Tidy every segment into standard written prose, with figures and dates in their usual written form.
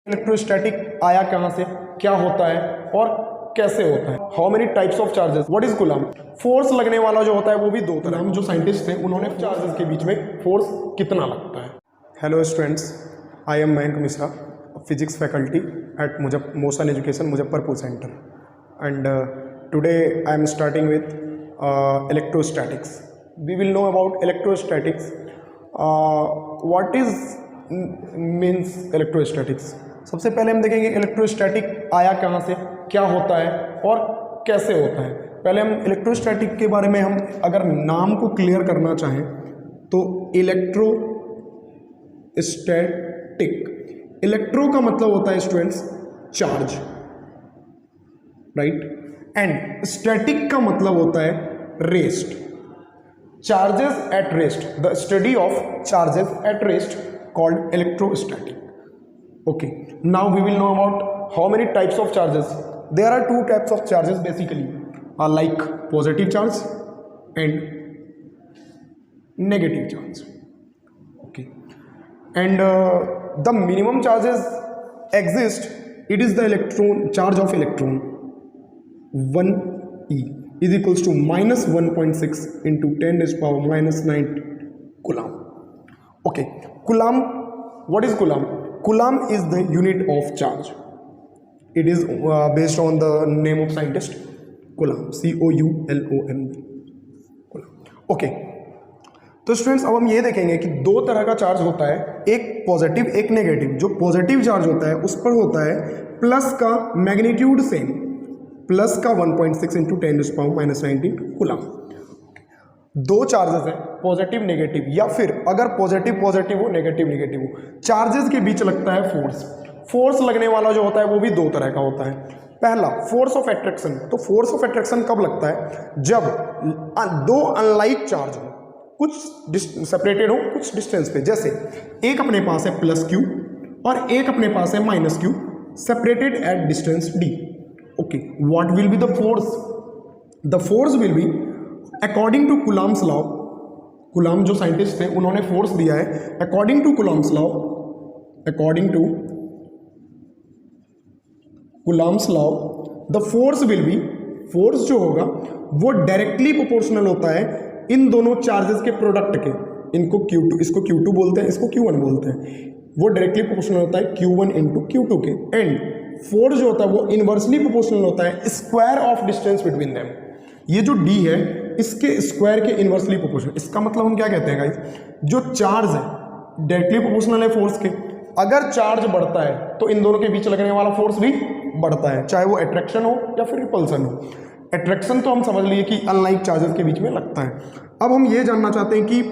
Electrostatic आया कहाँ से, क्या होता है और कैसे होता है। How many types of charges, what is coulomb. Force लगने वाला जो होता है वो भी दो तरह। कूलम जो साइंटिस्ट थे उन्होंने चार्जेस के बीच में फोर्स कितना लगता है। Hello students, I am Mayank Mishra, physics faculty at Motion Education Muzaffarpur centre and today I am starting with electrostatics. We will know about electrostatics, what is means electrostatics. सबसे पहले हम देखेंगे इलेक्ट्रोस्टैटिक आया कहाँ से, क्या होता है और कैसे होता है। पहले हम इलेक्ट्रोस्टैटिक के बारे में हम अगर नाम को क्लियर करना चाहें तो इलेक्ट्रोस्टैटिक, इलेक्ट्रो का मतलब होता है students charge, right, and static का मतलब होता है rest. Charges at rest, the study of charges at rest called electrostatic. Okay, now we will know about how many types of charges. There are two types of charges basically, like positive charge and negative charge. Okay, and the minimum charges exist. It is the electron charge of electron 1 e is equals to minus 1.6 into 10 raised to power minus 9 coulomb. Okay, coulomb, what is coulomb? Coulomb is the unit of charge. It is based on the name of scientist Coulomb, C-O-U-L-O-M-B, Coulomb. Okay, तो students अब हम ये देखेंगे कि दो तरह का charge होता है, एक पॉजिटिव एक नेगेटिव। जो पॉजिटिव चार्ज होता है उस पर होता है प्लस का मैग्नीट्यूड सेम, प्लस का 1.6 इंटू 10⁻⁻19 कूलम। दो चार्जेस हैं, पॉजिटिव नेगेटिव, या फिर अगर पॉजिटिव पॉजिटिव हो नेगेटिव नेगेटिव हो, चार्जेस के बीच लगता है फोर्स। फोर्स लगने वाला जो होता है वो भी दो तरह का होता है। पहला फोर्स ऑफ अट्रैक्शन। तो फोर्स ऑफ अट्रैक्शन कब लगता है? जब दो अनलाइक चार्ज हो, कुछ सेपरेटेड हो कुछ डिस्टेंस पे। जैसे एक अपने पास है प्लस क्यू और एक अपने पास है minus q, separated at distance d. Okay, what will be the force? The force will be according to Coulomb's law. Coulomb जो साइंटिस्ट थे उन्होंने फोर्स दिया है according to Coulomb's law, according to Coulomb's law the force will be, force जो होगा वो directly proportional होता है इन दोनों चार्जेस के प्रोडक्ट के। इनको Q2, इसको Q2 बोलते हैं, इसको Q1 बोलते हैं। वो डायरेक्टली प्रोपोर्शनल होता है Q1 इंटू Q2 के। एंड फोर्स जो होता है वो इनवर्सली प्रोपोर्शनल होता है square of distance between them. ये जो D है इसके स्क्वायर के इनवर्सली प्रोपोर्शनल। इसका मतलब हम क्या कहते हैं गाइस, जो चार्ज है डायरेक्टली प्रोपोर्शनल है फोर्स के। अगर चार्ज बढ़ता है तो इन दोनों के बीच लगने वाला फोर्स भी बढ़ता है, चाहे वो अट्रैक्शन हो या फिर रिपल्सन हो। अट्रैक्शन तो हम समझ लिए कि अनलाइक चार्जेस के बीच में लगता है। अब हम ये जानना चाहते हैं कि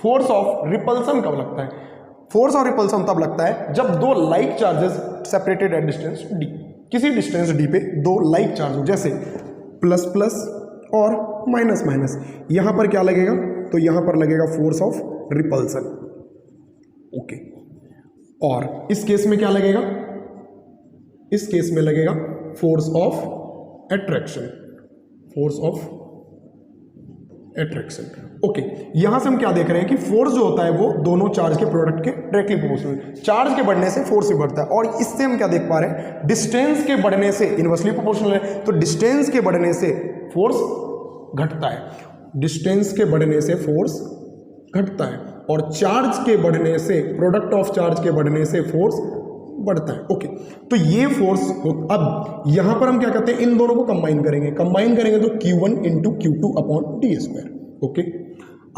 फोर्स ऑफ रिपल्सन कब लगता है। फोर्स ऑफ रिपल्सन तब लगता है जब दो like charges separated at distance D, किसी डिस्टेंस डी पे दो लाइक चार्ज हो, जैसे प्लस प्लस और माइनस माइनस। यहां पर क्या लगेगा? तो यहां पर लगेगा फोर्स ऑफ रिपल्सन। ओके, और इस केस में क्या लगेगा? इस केस में लगेगा force of attraction, force of attraction. Okay, यहां से हम क्या देख रहे हैं कि फोर्स जो होता है वो दोनों चार्ज के प्रोडक्ट के डायरेक्टली प्रोपोर्शनल। चार्ज के बढ़ने से फोर्स भी बढ़ता है, और इससे हम क्या देख पा रहे हैं, डिस्टेंस के बढ़ने से इनवर्सली प्रोपोर्शनल है, तो डिस्टेंस के बढ़ने से फोर्स घटता है, डिस्टेंस के बढ़ने से फोर्स घटता है, और चार्ज के बढ़ने से, प्रोडक्ट ऑफ चार्ज के बढ़ने से फोर्स बढ़ता है। ओके, तो ये फोर्स अब यहां पर हम क्या करते हैं, इन दोनों को कंबाइन करेंगे। कंबाइन करेंगे तो Q1 into Q2 upon D square. Okay,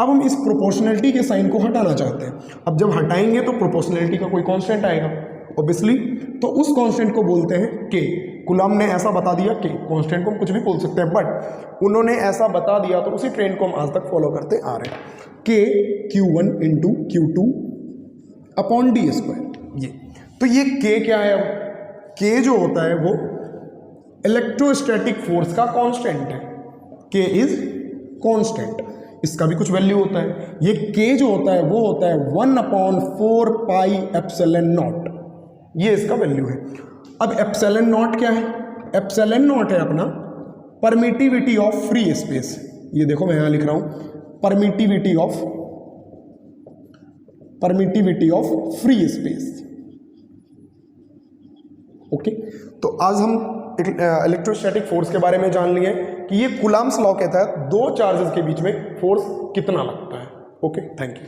अब हम इस प्रोपोर्शनलिटी के साइन को हटाना चाहते हैं। अब जब हटाएंगे तो प्रोपोर्शनलिटी का कोई कांस्टेंट आएगा ऑब्वियसली, तो उस कांस्टेंट को बोलते हैं के। कूलम्ब ने ऐसा बता दिया कि कांस्टेंट को हम कुछ भी बोल सकते हैं, बट उन्होंने ऐसा बता दिया तो उसी ट्रेंड को हम आज तक फॉलो करते आ रहे हैं, के Q1 into Q2 upon D square. ये तो ये के क्या है? अब के जो होता है वो इलेक्ट्रोस्टैटिक फोर्स का कांस्टेंट है। के इज कांस्टेंट, इसका भी कुछ वैल्यू होता है। ये के जो होता है वो होता है 1/4 पाई एप्सिलॉन नॉट, ये इसका वैल्यू है। अब एप्सिलॉन नॉट क्या है? एप्सिलॉन नॉट है अपना परमिटिविटी ऑफ फ्री स्पेस। ये देखो मैं यहां लिख रहा हूं permittivity of free space. Okay, तो आज हम इलेक्ट्रोस्टैटिक फोर्स के बारे में जान लिए कि ये कूलम्ब्स लॉ कहता है दो चार्जेस के बीच में फोर्स कितना लगता है। Okay, thank you.